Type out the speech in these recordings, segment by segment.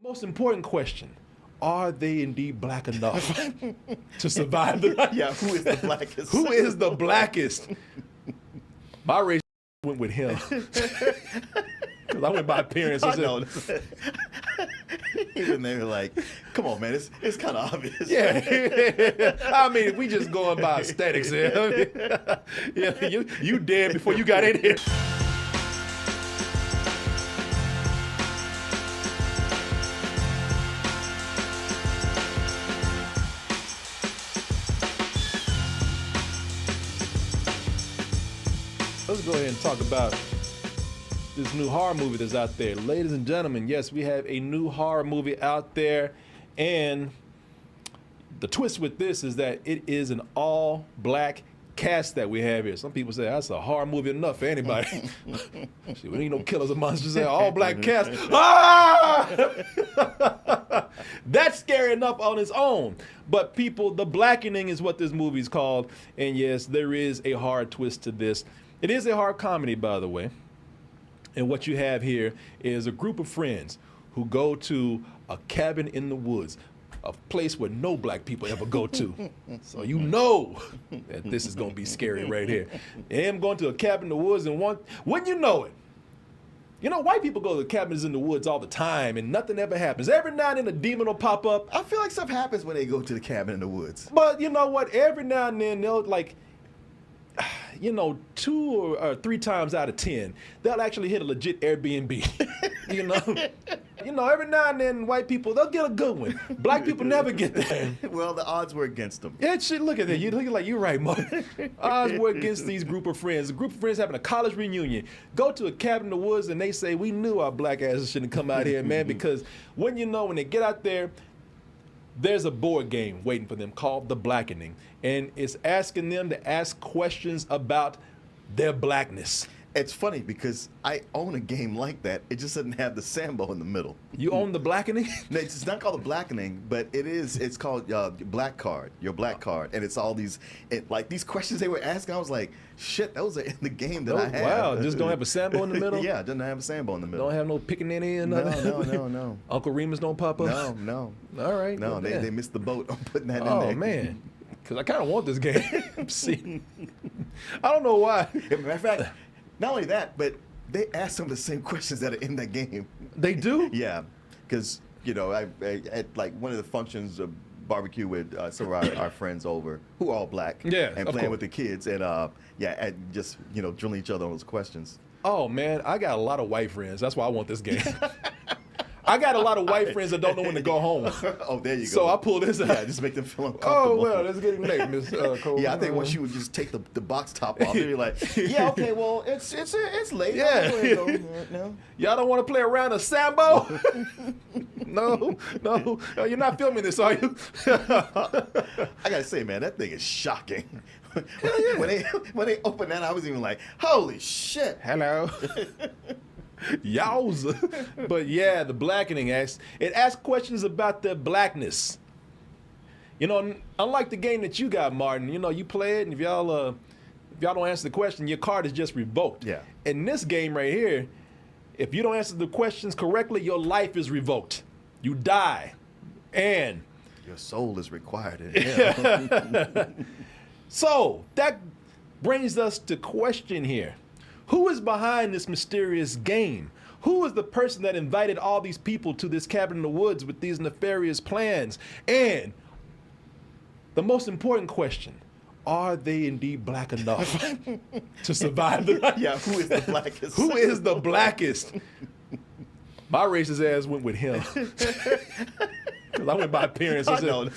Most important question, are they indeed black enough to survive the night? Yeah, who is the blackest? Who is the blackest? My race went with him. Because I went by appearance. I know. Even they were like, come on, man, it's kind of obvious. Yeah. I mean, we just going by aesthetics here. Yeah, you dead before you got in here. Let's go ahead and talk about this new horror movie that's out there. Ladies and gentlemen, yes, we have a new horror movie out there, and the twist with this is that it is an all-black cast that we have here. Some people say that's a horror movie enough for anybody. Shit, we ain't no killers or monsters. All-black cast. Ah! That's scary enough on its own. But people, the blackening is what this movie is called, and yes, there is a horror twist to this. It is a horror comedy, by the way. And what you have here is a group of friends who go to a cabin in the woods, a place where no black people ever go to. So you know that this is going to be scary right here. Them going to a cabin in the woods, and when you know it, you know, white people go to cabins in the woods all the time and nothing ever happens. Every now and then a demon will pop up. I feel like stuff happens when they go to the cabin in the woods. But you know what? Every now and then they'll you know, 2 or 3 times out of 10, they'll actually hit a legit Airbnb. you know, every now and then white people, they'll get a good one. Black people never get that. Well, the odds were against them. Yeah, shit, look at that. You look like you're right, Mark. Odds were against these group of friends. A group of friends having a college reunion. Go to a cabin in the woods and they say, we knew our black asses shouldn't come out here, man, because when they get out there, there's a board game waiting for them called The Blackening, and it's asking them to ask questions about their blackness. It's funny because I own a game like that. It just doesn't have the Sambo in the middle. You own The Blackening? No, it's not called The Blackening, but it's called Black Card, your Black Card. And it's all these, like these questions they were asking, I was like, shit, those are in the game that I have. Wow, just don't have a Sambo in the middle? Yeah, doesn't have a Sambo in the middle. Don't have no pickaninny and nothing? No. Uncle Remus don't pop up? No. All right. No, well, they missed the boat on putting that in there. Oh, man. Because I kind of want this game. See, I don't know why. As a matter of fact, not only that, but they ask some of the same questions that are in that game. They do? Yeah, because, you know, I at like one of the functions of barbecue with some of our friends over who are all black. Yeah, and of playing course. with the kids and and just, you know, drilling each other on those questions. Oh, man, I got a lot of white friends. That's why I want this game. I got a lot of white friends that don't know when to go home. Oh, there you go. So I pull this out. Yeah, just make them feel uncomfortable. Oh, well, it's getting late, Miss Cole. Yeah, I think once you would just take the box top off, they'd be like, yeah, okay, well, it's late. Yeah. No. Y'all don't want to play around a Sambo? No, you're not filming this, are you? I gotta say, man, that thing is shocking. When they opened that, I was even like, holy shit. Hello. Yowza. But yeah, The Blackening asks questions about their blackness. You know, unlike the game that you got, Martin, you know, you play it, and if y'all don't answer the question, your card is just revoked. Yeah. In this game right here, if you don't answer the questions correctly, your life is revoked. You die. And your soul is required in hell. So that brings us to question here. Who is behind this mysterious game? Who is the person that invited all these people to this cabin in the woods with these nefarious plans? And the most important question, are they indeed black enough to survive the night? Yeah, who is the blackest? Who is the blackest? My racist ass went with him. Because I went by appearance. I know.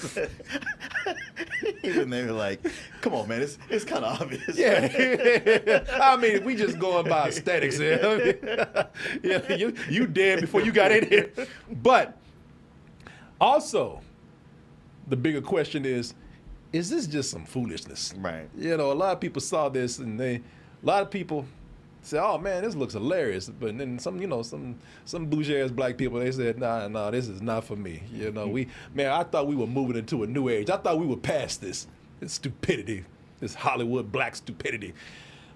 Even they were like, come on, man, it's kind of obvious. Yeah. I mean, we just going by aesthetics here. Yeah, you dead before you got in here. But also, the bigger question is this just some foolishness? Right. You know, a lot of people saw this and a lot of people say, oh man, this looks hilarious. But then some bougie ass black people, they said, nah, this is not for me. You know, I thought we were moving into a new age. I thought we were past this stupidity, this Hollywood black stupidity.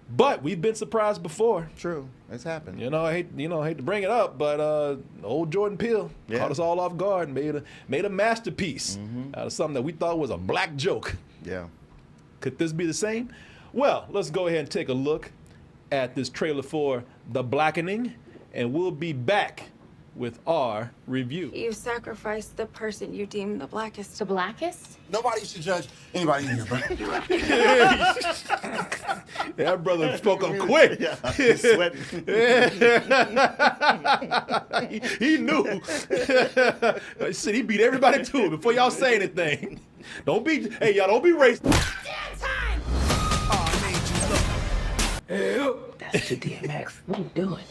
But we've been surprised before. True, it's happened. I hate to bring it up, but old Jordan Peele caught us all off guard and made a masterpiece out of something that we thought was a black joke. Yeah. Could this be the same? Well, let's go ahead and take a look at this trailer for The Blackening, and we'll be back with our review. You sacrificed the person you deem the blackest. The blackest? Nobody should judge anybody in here, bro. That brother spoke up quick. Yeah, he's sweating. He knew. He said he beat everybody to it before y'all say anything. Don't be racist. Damn time! That's the DMX. What are you doing?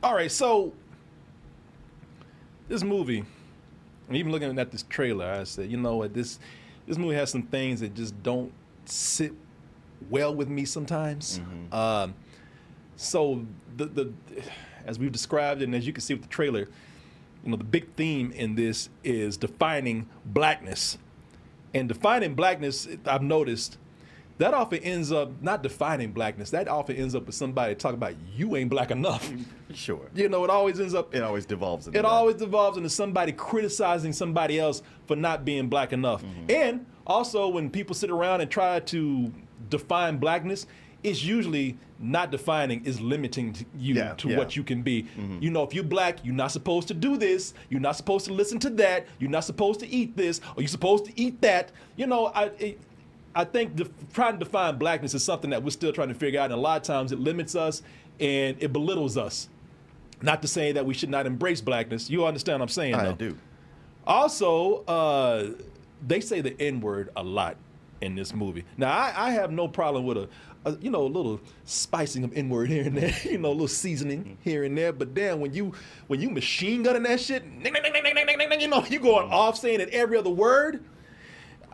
All right, so this movie, even looking at this trailer, I said, you know what, this movie has some things that just don't sit well with me sometimes. So the as we've described it, and as you can see with the trailer, the big theme in this is defining blackness. And defining blackness, I've noticed, that often ends up not defining blackness. That often ends up with somebody talking about you ain't black enough. Sure. It always ends up. It always devolves into It always devolves into somebody criticizing somebody else for not being black enough. And also, when people sit around and try to define blackness, it's usually not defining, it's limiting you to what you can be. If you're black, you're not supposed to do this. You're not supposed to listen to that. You're not supposed to eat this, or you're supposed to eat that. I think trying to define blackness is something that we're still trying to figure out, and a lot of times it limits us and it belittles us. Not to say that we should not embrace blackness. You understand what I'm saying, though? I do. Also, they say the N-word a lot in this movie. Now, I have no problem with a little spicing of N-word here and there, a little seasoning here and there. But damn, when you machine gunning that shit, you going off saying it every other word.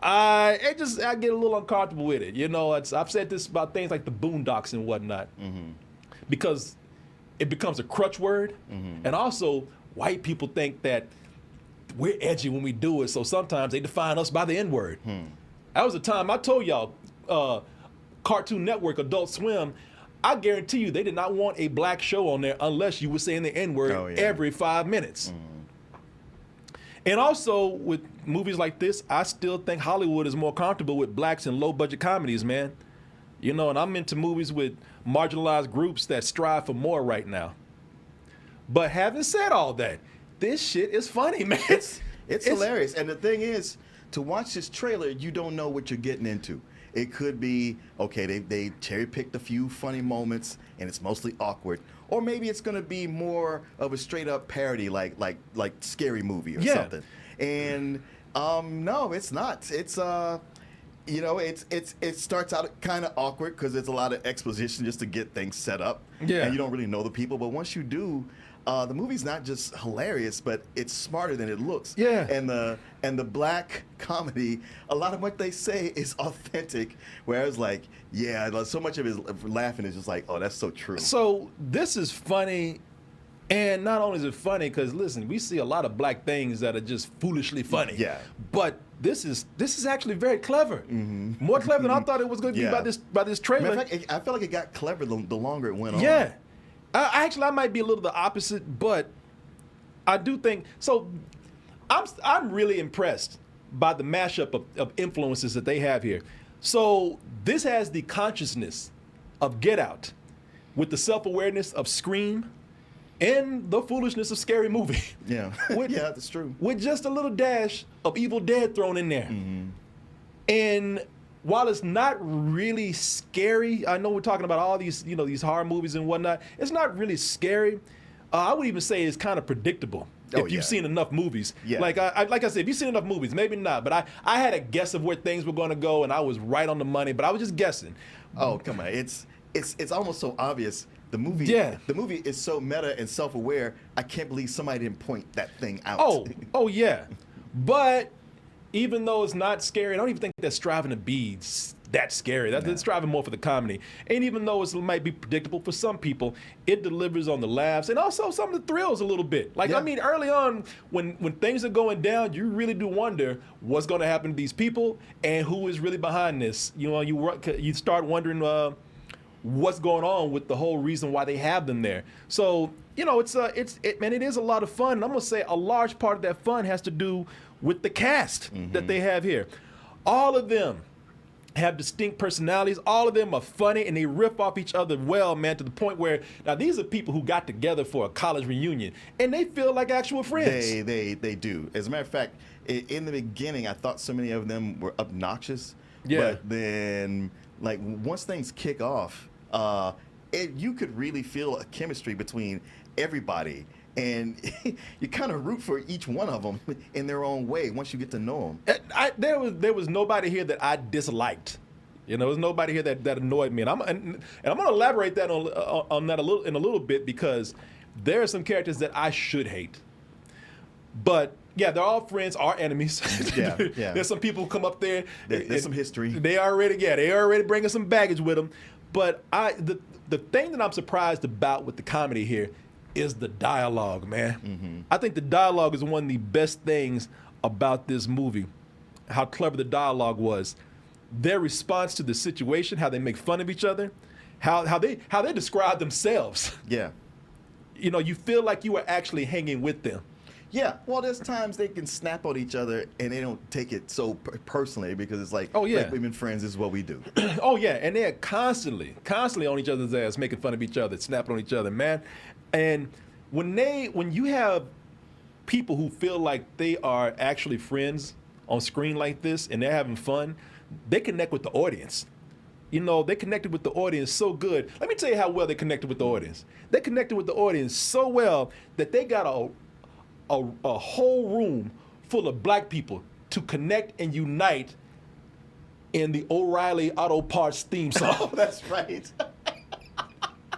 I get a little uncomfortable with it. I've said this about things like the Boondocks and whatnot, because it becomes a crutch word, and also white people think that we're edgy when we do it, so sometimes they define us by the N-word. That was the time I told y'all, Cartoon Network, Adult Swim, I guarantee you they did not want a black show on there unless you were saying the N-word every 5 minutes. And also, with movies like this, I still think Hollywood is more comfortable with blacks in low-budget comedies, man. And I'm into movies with marginalized groups that strive for more right now. But having said all that, this shit is funny, man. It's hilarious. And the thing is, to watch this trailer, you don't know what you're getting into. It could be, okay, they cherry-picked a few funny moments, and it's mostly awkward. Or maybe it's going to be more of a straight-up parody, like Scary Movie or something. And no, it's not. It's it starts out kind of awkward because there's a lot of exposition just to get things set up. Yeah. And you don't really know the people. But once you do, the movie's not just hilarious, but it's smarter than it looks. Yeah. And the black comedy, a lot of what they say is authentic. Whereas so much of his laughing is just like, oh, that's so true. So this is funny, and not only is it funny, because listen, we see a lot of black things that are just foolishly funny. Yeah. But this is actually very clever. More clever than I thought it was going to be by this trailer. Matter of fact, I felt like it got clever the longer it went on. Yeah. I might be a little the opposite, but I do think so. I'm really impressed by the mashup of influences that they have here. So this has the consciousness of Get Out, with the self-awareness of Scream, and the foolishness of Scary Movie. Yeah, yeah, that's true. With just a little dash of Evil Dead thrown in there. And while it's not really scary, I know we're talking about all these, these horror movies and whatnot. It's not really scary. I would even say it's kind of predictable if you've seen enough movies. Yeah. Like I said, if you've seen enough movies, maybe not. But I had a guess of where things were going to go, and I was right on the money. But I was just guessing. Oh, come on! It's almost so obvious. The movie is so meta and self-aware. I can't believe somebody didn't point that thing out. Oh yeah. But even though it's not scary, I don't even think they're striving to be that scary. It's driving more for the comedy. And even though it might be predictable for some people, it delivers on the laughs and also some of the thrills a little bit. Like, I mean, early on, when things are going down, you really do wonder what's going to happen to these people and who is really behind this. You know, you start wondering what's going on with the whole reason why they have them there. So, you know, it is a lot of fun. And I'm gonna say a large part of that fun has to do with the cast that they have here. All of them have distinct personalities. All of them are funny and they riff off each other well, man, to the point where now these are people who got together for a college reunion and they feel like actual friends. They do. As a matter of fact, in the beginning, I thought so many of them were obnoxious. Yeah. But then, like, once things kick off, you could really feel a chemistry between everybody, and you kind of root for each one of them in their own way once you get to know them. There was nobody here that I disliked. You know, there's nobody here that annoyed me, and I'm going to elaborate that on that in a little bit, because there are some characters that I should hate, but. Yeah, they're all friends, are enemies. Yeah. There's some people who come up there. There's some history. They already bringing some baggage with them. But the thing that I'm surprised about with the comedy here is the dialogue, man. I think the dialogue is one of the best things about this movie. How clever the dialogue was. Their response to the situation, how they make fun of each other, how they describe themselves. Yeah. You know, you feel like you are actually hanging with them. Yeah, well, there's times they can snap on each other and they don't take it so personally, because it's like, Oh, yeah. like, we've been friends, this is what we do. Oh yeah, and they're constantly on each other's ass, making fun of each other, snapping on each other, man. And when you have people who feel like they are actually friends on screen like this and they're having fun, they connect with the audience. You know, they connected with the audience so good. Let me tell you how well they connected with the audience. They connected with the audience so well that they got a whole room full of black people to connect and unite in the O'Reilly Auto Parts theme song. That's right.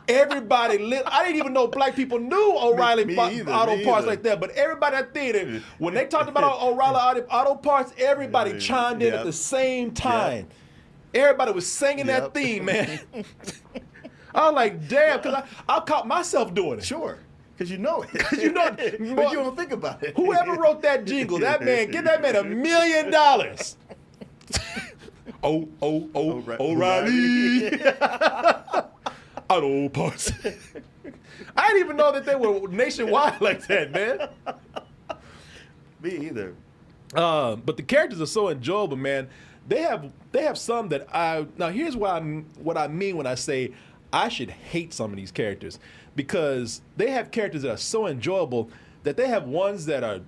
Everybody I didn't even know black people knew O'Reilly Me Auto either. Parts like that, but everybody at the theater, when they talked about O'Reilly Auto Parts, everybody chimed in at the same time. Everybody was singing that theme, man. I was like, damn, because I caught myself doing it. Sure. Because you know it. You know, but you don't think about it. Whoever wrote that jingle, give that man $1 million. O'Reilly. Auto Parts. I didn't even know that they were nationwide like that, man. Me either. But the characters are so enjoyable, man. They have some that now here's what I mean when I say I should hate some of these characters, because they have characters that are so enjoyable that they have ones that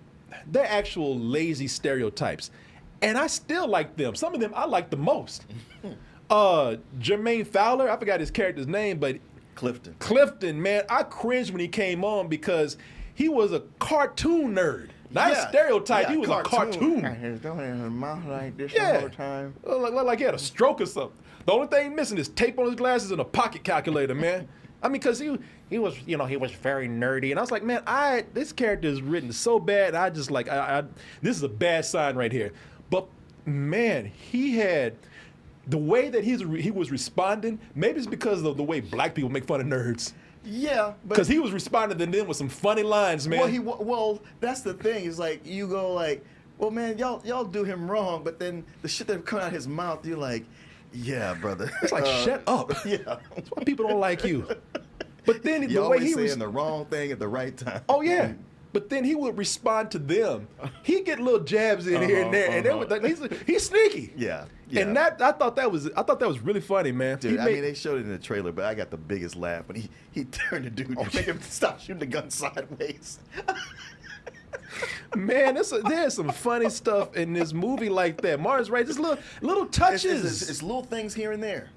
they're actual lazy stereotypes, and I still like them. Some of them I like the most. Jermaine Fowler, I forgot his character's name, but Clifton, man, I cringed when he came on because he was a cartoon nerd. Not a stereotype, he was a cartoon. And he's going in his mouth like this Yeah. all the time. Like he had a stroke or something. The only thing missing is tape on his glasses and a pocket calculator, man. I mean, because he was, you know, he was very nerdy. And I was like, man, this character is written so bad. I just like, this is a bad sign right here. But, man, he had, the way that he was responding, maybe it's because of the way black people make fun of nerds. Yeah, Because he was responding to them with some funny lines, man. Well, that's the thing. Is like, you go like, well, man, y'all do him wrong, but then the shit that come out of his mouth, you're like, yeah, brother. It's like, shut up. Yeah. That's why people don't like you. But then You the way always he saying was, the wrong thing at the right time. oh yeah. But then he would respond to them. He'd get little jabs in here and there, and they would, like, he's sneaky. Yeah. And I thought that was really funny, man. Dude, I mean, they showed it in the trailer, but I got the biggest laugh when he turned the dude, make him stop shooting the gun sideways. Man, there's some funny stuff in this movie like that. Martin's right, just little touches. It's little things here and there.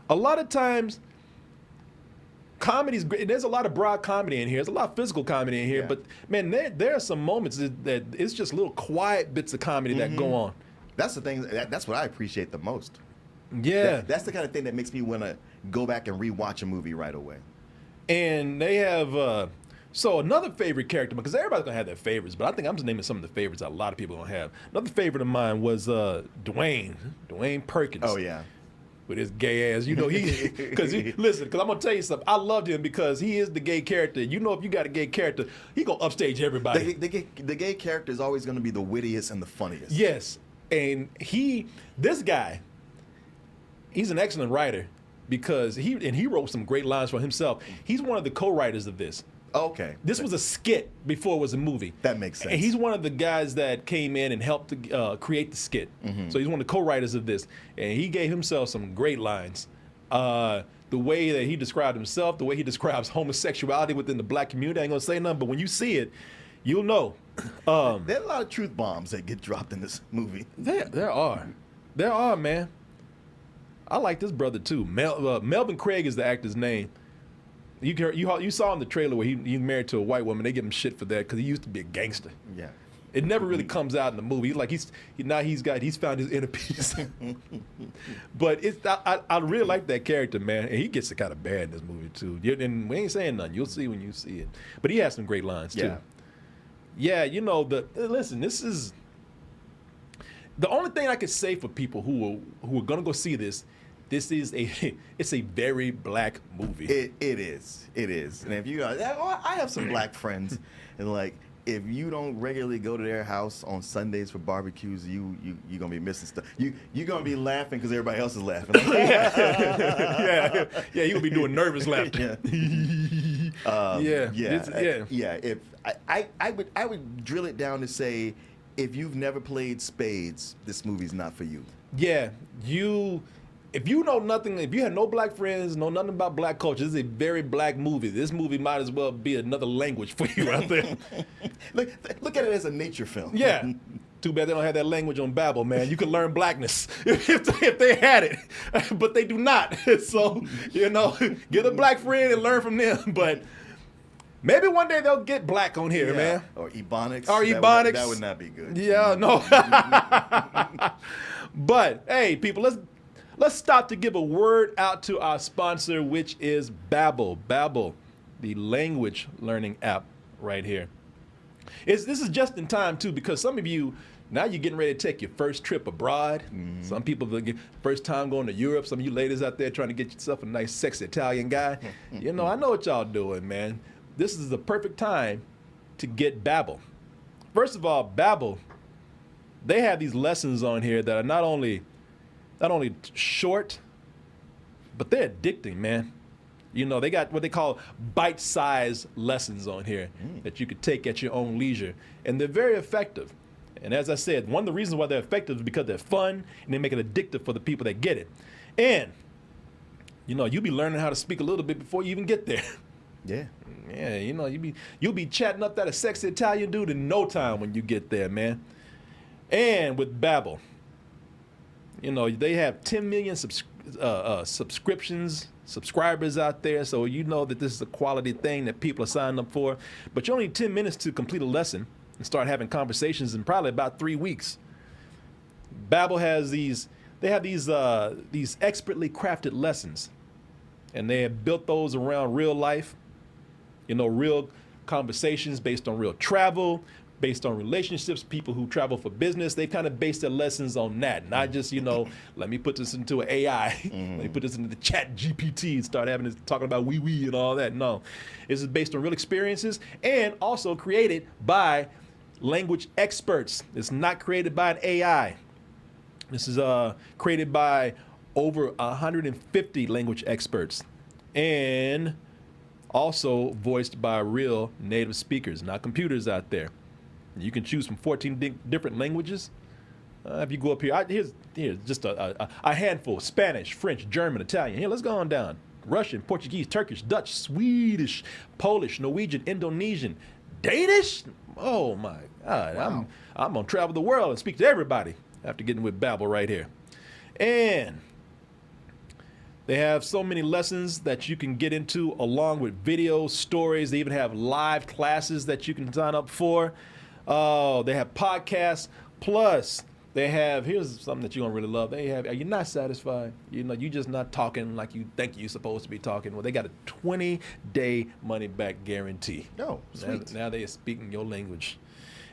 A lot of times, comedy's great. There's a lot of broad comedy in here. There's a lot of physical comedy in here. Yeah. But man, there are some moments that it's just little quiet bits of comedy that go on. That's the thing. That's what I appreciate the most. Yeah. That's the kind of thing that makes me want to go back and rewatch a movie right away. And they have so another favorite character, because everybody's gonna have their favorites, but I think I'm just naming some of the favorites that a lot of people don't have. Another favorite of mine was Dwayne Perkins. Oh yeah. with his gay ass. You know, because I'm gonna tell you something. I loved him because he is the gay character. You know, if you got a gay character, he gonna upstage everybody. The gay character is always going to be the wittiest and the funniest. Yes, and this guy, he's an excellent writer because he wrote some great lines for himself. He's one of the co-writers of this. Okay. This was a skit before it was a movie. That makes sense. And he's one of the guys that came in and helped to create the skit. So he's one of the co-writers of this. And he gave himself some great lines. The way that he described himself, the way he describes homosexuality within the black community, I ain't gonna say nothing, but when you see it, you'll know. There are a lot of truth bombs that get dropped in this movie. There are, man. I like this brother too. Melvin Craig is the actor's name. You saw in the trailer where he's married to a white woman. They give him shit for that because he used to be a gangster. Yeah. It never really comes out in the movie. He's found his inner peace. But I really like that character, man. And he gets it kind of bad in this movie too. And we ain't saying nothing. You'll see when you see it. But he has some great lines too. Yeah. You know, listen. This is the only thing I could say for people who are gonna go see this. It's a very black movie. It is. And if you, I have some black friends, and like, if you don't regularly go to their house on Sundays for barbecues, you're gonna be missing stuff. You're gonna be laughing because everybody else is laughing. Yeah. You're gonna be doing nervous laughter. If I would drill it down to say, if you've never played spades, this movie's not for you. Yeah, if you know nothing, if you have no black friends, know nothing about black culture, this is a very black movie. This movie might as well be another language for you out there. Look at it as a nature film. Yeah. Too bad they don't have that language on Babbel, man. You could learn blackness if they had it, but they do not. So, get a black friend and learn from them. But maybe one day they'll get black on here, man. Or Ebonics. That would not be good. Yeah, no. But hey, people, let's stop to give a word out to our sponsor, which is Babbel. Babbel, the language learning app right here. This is just in time too, because some of you now you're getting ready to take your first trip abroad. Some people first time going to Europe. Some of you ladies out there trying to get yourself a nice, sexy Italian guy. I know what y'all doing, man. This is the perfect time to get Babbel. First of all, Babbel, they have these lessons on here that are not only short, but they're addicting, man. They got what they call bite-sized lessons on here that you could take at your own leisure, and they're very effective. And as I said, one of the reasons why they're effective is because they're fun and they make it addictive for the people that get it. And you'll be learning how to speak a little bit before you even get there. Yeah, you'll be chatting up that a sexy Italian dude in no time when you get there, man. And with Babbel, they have 10 million subscribers out there, so you know that this is a quality thing that people are signing up for. But you only need 10 minutes to complete a lesson and start having conversations in probably about 3 weeks. Babbel has these expertly crafted lessons, and they have built those around real life, real conversations based on real travel, based on relationships, people who travel for business. They've kind of based their lessons on that. Not just, let me put this into an AI. Let me put this into the chat GPT and start talking about wee and all that. No. This is based on real experiences and also created by language experts. It's not created by an AI. This is created by over 150 language experts and also voiced by real native speakers, not computers out there. You can choose from 14 different languages. If you go up here, here's just a handful: Spanish, French, German, Italian. Here, let's go on down. Russian, Portuguese, Turkish, Dutch, Swedish, Polish, Norwegian, Indonesian, Danish. Oh my God! Wow. I'm gonna travel the world and speak to everybody after getting with Babbel right here. And they have so many lessons that you can get into, along with videos, stories. They even have live classes that you can sign up for. Oh, they have podcasts. Plus, they have, here's something that you're going to really love. They have, are you not satisfied? You're just not talking like you think you're supposed to be talking. Well, they got a 20-day money-back guarantee. Oh, sweet. Now they're speaking your language.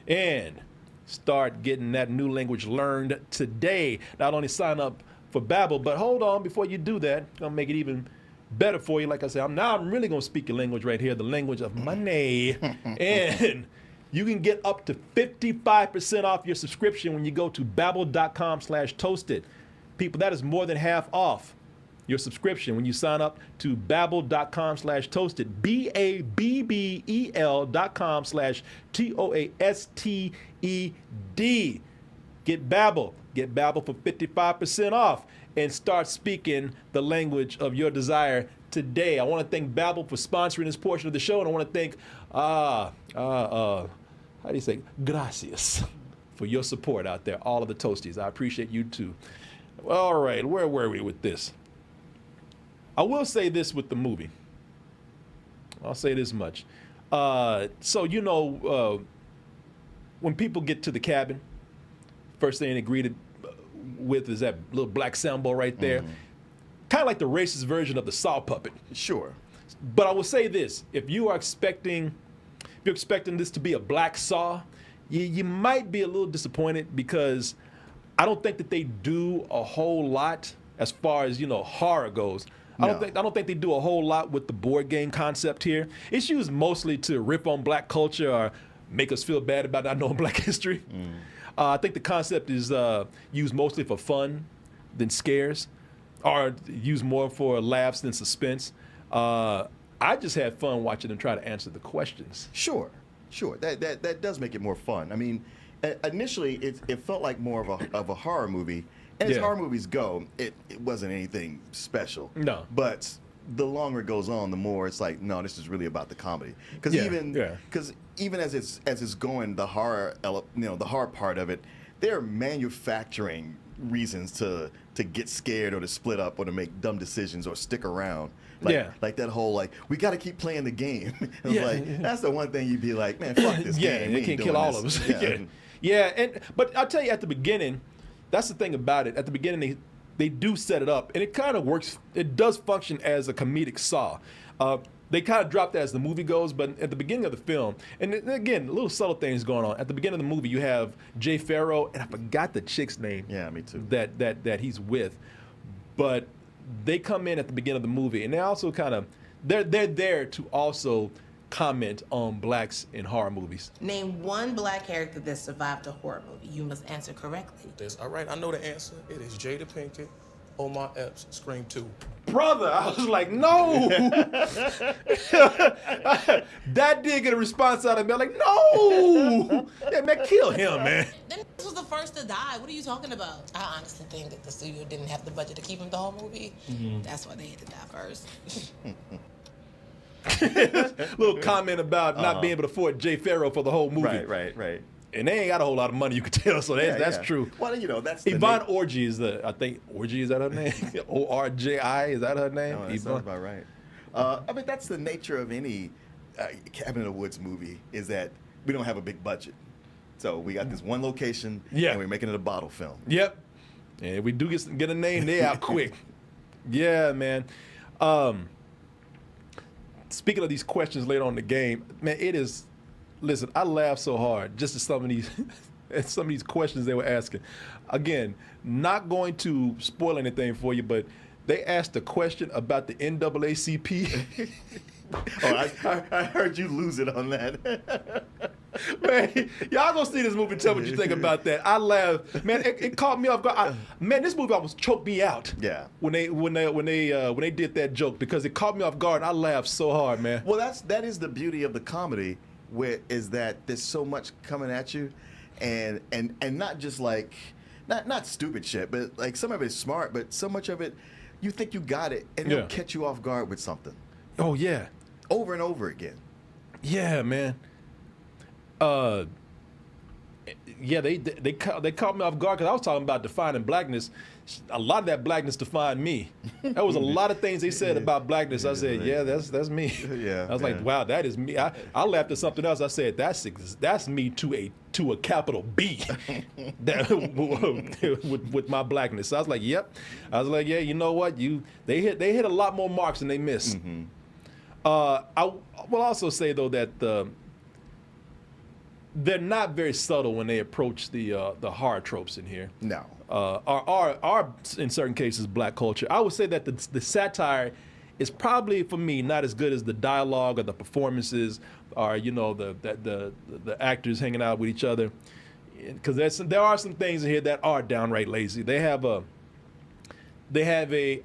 And start getting that new language learned today. Not only sign up for Babbel. But hold on, before you do that, I'm gonna make it even better for you. Like I said, I'm really gonna speak your language right here, the language of money. And you can get up to 55% off your subscription when you go to babbel.com/toasted. People, that is more than half off your subscription when you sign up to babbel.com/toasted. BABBEL.com/TOASTED. Get Babbel. Get Babbel for 55% off and start speaking the language of your desire today. I want to thank Babbel for sponsoring this portion of the show, and I want to thank how do you say, gracias, for your support out there, all of the Toasties. I appreciate you too. All right, where were we with this? I will say this with the movie. I'll say this much. So, you know, when people get to the cabin, first thing they greeted with is that little black Sambo right there. Kind of like the racist version of the saw puppet. Sure. But I will say this, if you're expecting this to be a black Saw, you might be a little disappointed, because I don't think that they do a whole lot as far as, you know, horror goes. I don't think they do a whole lot with the board game concept here. It's used mostly to rip on black culture or make us feel bad about not knowing black history. I think the concept is used mostly for fun than scares, or used more for laughs than suspense. I just had fun watching them try to answer the questions. Sure. That does make it more fun. I mean, initially it felt like more of a horror movie, and as horror movies go, it wasn't anything special. No. But the longer it goes on, the more it's like, no, this is really about the comedy. Because even as it's going, the horror, the horror part of it, they're manufacturing reasons to get scared or to split up or to make dumb decisions or stick around. Like that whole, like, we got to keep playing the game. That's the one thing you'd be like, man, fuck this game. Yeah, they can't kill all of us. But I'll tell you, at the beginning, that's the thing about it. At the beginning, they do set it up, and it kind of works. It does function as a comedic Saw. They kind of drop that as the movie goes, but at the beginning of the film, and again, little subtle things going on. At the beginning of the movie, you have Jay Farrow, and I forgot the chick's name. Yeah, me too. That he's with, but they come in at the beginning of the movie, and they also kind of they're there to also comment on blacks in horror movies. Name one black character that survived a horror movie. You must answer correctly. All right, I know the answer. It is Jada Pinkett, Omar Epps, Scream 2. Brother, I was like, no. That did get a response out of me. I'm like, no. Yeah, man, kill him, man. Then this was the first to die. What are you talking about? I honestly think that the studio didn't have the budget to keep him the whole movie. That's why they had to die first. Little comment about not being able to afford Jay Farrow for the whole movie. Right. And they ain't got a whole lot of money, you could tell, so that's true. Well, you know, that's Yvonne Orji is I think Orji, is that her name? O-R-J-I, is that her name? No, that sounds about right. I mean, that's the nature of any Cabin in the Woods movie, is that we don't have a big budget. So we got this one location, and we're making it a bottle film. Yep. And we do get a name, they out quick. Yeah, man. Speaking of these questions later on in the game, man, it is. Listen, I laughed so hard just at some of these questions they were asking. Again, not going to spoil anything for you, but they asked a question about the NAACP. I heard you lose it on that. Man, y'all gonna see this movie and tell what you think about that. I laughed, man. It caught me off guard. Man, this movie almost choked me out. Yeah. When they did that joke, because it caught me off guard. And I laughed so hard, man. Well, that is the beauty of the comedy, is that there's so much coming at you, and not just like not stupid shit, but like some of it is smart, but so much of it you think you got it, and it'll catch you off guard with something. Oh yeah. Over and over again. Yeah, man. Yeah, they caught me off guard, because I was talking about defining blackness. A lot of that blackness defined me. There was a lot of things they said about blackness. I said, yeah, that's me. Yeah. I was like, wow, that is me. I laughed at something else. I said, that's me to a capital B. with my blackness. So I was like, yep. I was like, yeah, you know what? They hit a lot more marks than they missed. Mm-hmm. I will also say though that the, they're not very subtle when they approach the horror tropes in here. No. Are in certain cases black culture. I would say that the satire is probably for me not as good as the dialogue or the performances or the actors hanging out with each other, because there are some things in here that are downright lazy. They have a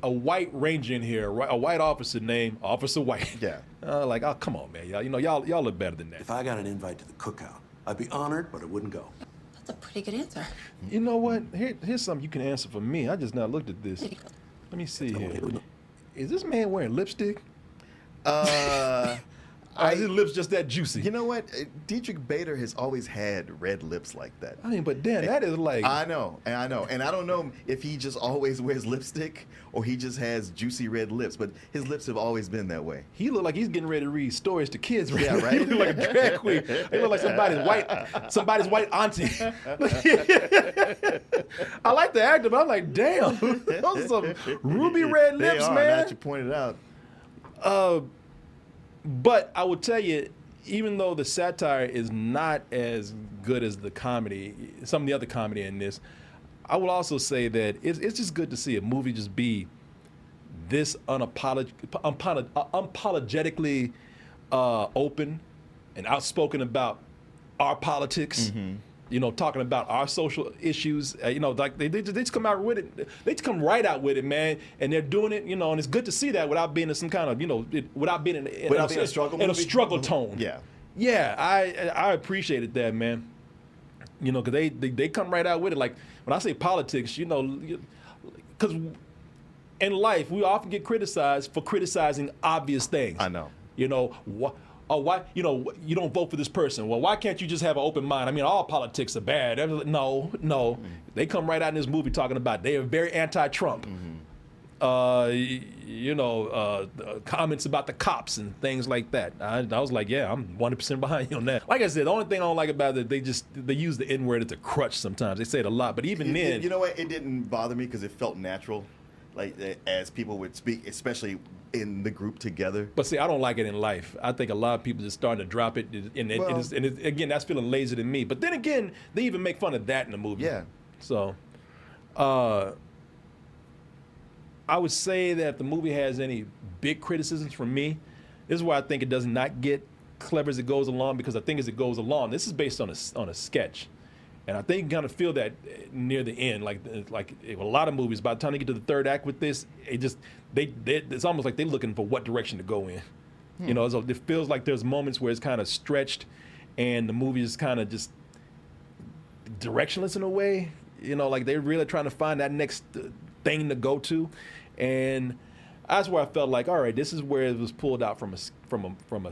white ranger in here, a white officer named Officer White. Yeah. Like, oh, come on, man, y'all look better than that. If I got an invite to the cookout, I'd be honored, but I wouldn't go. That's a pretty good answer. You know what? Here's something you can answer for me. I just now looked at this. Let me see here. Is this man wearing lipstick? His lips just that juicy. You know what? Dietrich Bader has always had red lips like that. I mean, but Dan, that is like... I know. And I don't know if he just always wears lipstick or he just has juicy red lips, but his lips have always been that way. He look like he's getting ready to read stories to kids right Yeah, now. right? He look like a drag queen. He look like somebody's white auntie. I like the actor, but I'm like, damn, those are some ruby red lips, Now man. that you pointed out. But I will tell you, even though the satire is not as good as the comedy, some of the other comedy in this, I will also say that it's just good to see a movie just be this unapologetically open and outspoken about our politics. Talking about our social issues. Like they just come out with it. They just come right out with it, man. And they're doing it, and it's good to see that without being in some kind of, without being in a struggle in a movie? struggle tone. Yeah. Yeah, I appreciated that, man. Because they come right out with it. Like when I say politics, because in life we often get criticized for criticizing obvious things. I know. Why you don't vote for this person? Well, why can't you just have an open mind? I mean, all politics are bad. No. They come right out in this movie talking about they are very anti-Trump. Comments about the cops and things like that. I was like, yeah, I'm 100% behind you on that. Like I said, the only thing I don't like about it, they use the N-word as a crutch sometimes. They say it a lot, but even then... You know what? It didn't bother me because it felt natural, like as people would speak, especially in the group together. But see, I don't like it in life. I think a lot of people just starting to drop it, and again, that's feeling lazy to me. But then again, they even make fun of that in the movie. Yeah. So, I would say that if the movie has any big criticisms from me, this is why I think it does not get clever as it goes along, because I think as it goes along, this is based on a sketch. And I think you kind of feel that near the end, like a lot of movies, by the time they get to the third act with this, it's almost like they're looking for what direction to go in. So it feels like there's moments where it's kind of stretched, and the movie is kind of just directionless in a way. Like they're really trying to find that next thing to go to, and that's where I felt like, all right, this is where it was pulled out from a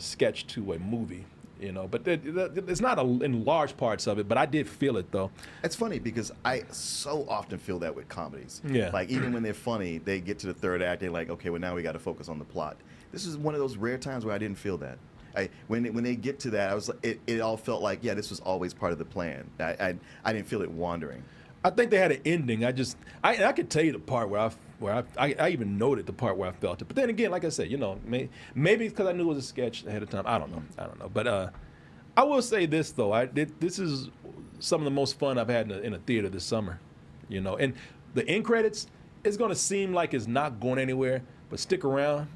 sketch to a movie. But it's not in large parts of it, but I did feel it though. It's funny because I so often feel that with comedies. Yeah. Like even when they're funny, they get to the third act, they're like, okay, well now we got to focus on the plot. This is one of those rare times where I didn't feel that. When they get to that, I was it all felt like, yeah, this was always part of the plan. I didn't feel it wandering. I think they had an ending. I could tell you the part where I even noted the part where I felt it. But then again, like I said, maybe it's because I knew it was a sketch ahead of time. I don't know. But I will say this though. This is some of the most fun I've had in a theater this summer. And the end credits, it's going to seem like it's not going anywhere, but stick around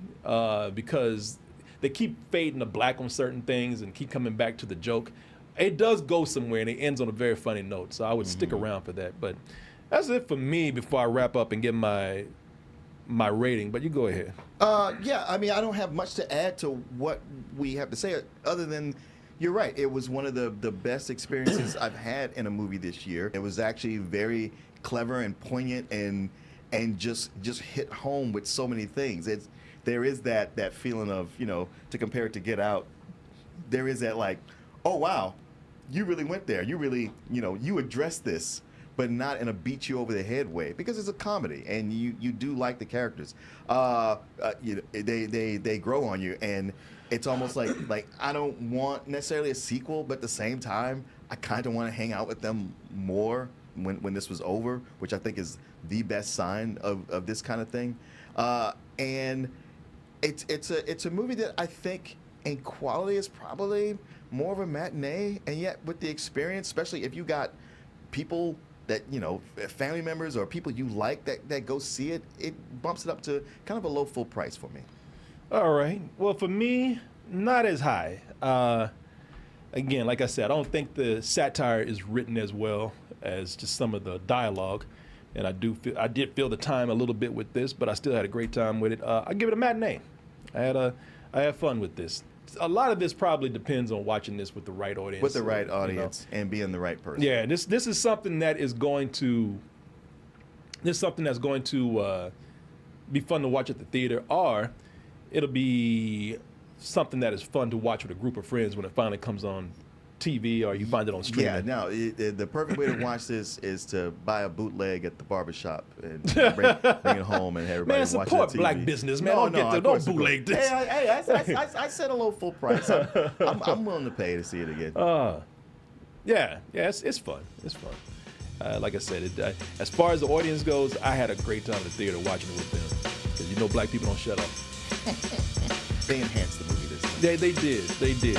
because they keep fading to black on certain things and keep coming back to the joke. It does go somewhere, and it ends on a very funny note. So I would stick around for that. But that's it for me before I wrap up and get my rating. But you go ahead. Yeah, I mean, I don't have much to add to what we have to say other than you're right. It was one of the best experiences I've had in a movie this year. It was actually very clever and poignant and just hit home with so many things. There is that feeling of, to compare it to Get Out, there is that like, oh wow, you really went there. You really, you addressed this, but not in a beat you over the head way, because it's a comedy and you do like the characters. They grow on you, and it's almost like I don't want necessarily a sequel, but at the same time, I kind of want to hang out with them more when this was over, which I think is the best sign of this kind of thing. And it's a movie that I think in quality is probably more of a matinee, and yet with the experience, especially if you got people that, you know, family members or people you like that go see it, it bumps it up to kind of a low full price for me. All right. Well, for me, not as high. Again, like I said, I don't think the satire is written as well as just some of the dialogue. And I did feel the time a little bit with this, but I still had a great time with it. I give it a matinee. I had fun with this. A lot of this probably depends on watching this with the right audience. With the right audience and being the right person. Yeah, this is something that is going to be fun to watch at the theater, or it'll be something that is fun to watch with a group of friends when it finally comes on TV or you find it on streaming. Yeah, no, the perfect way to watch this is to buy a bootleg at the barbershop and bring it home and have everybody watch it on support TV. black business, man. No, Don't bootleg this. Hey, I said a low full price. I'm willing to pay to see it again. Yeah, it's fun. It's fun. Like I said, as far as the audience goes, I had a great time at the theater watching it with them. Because you know black people don't shut up. They enhanced the movie this time. They did.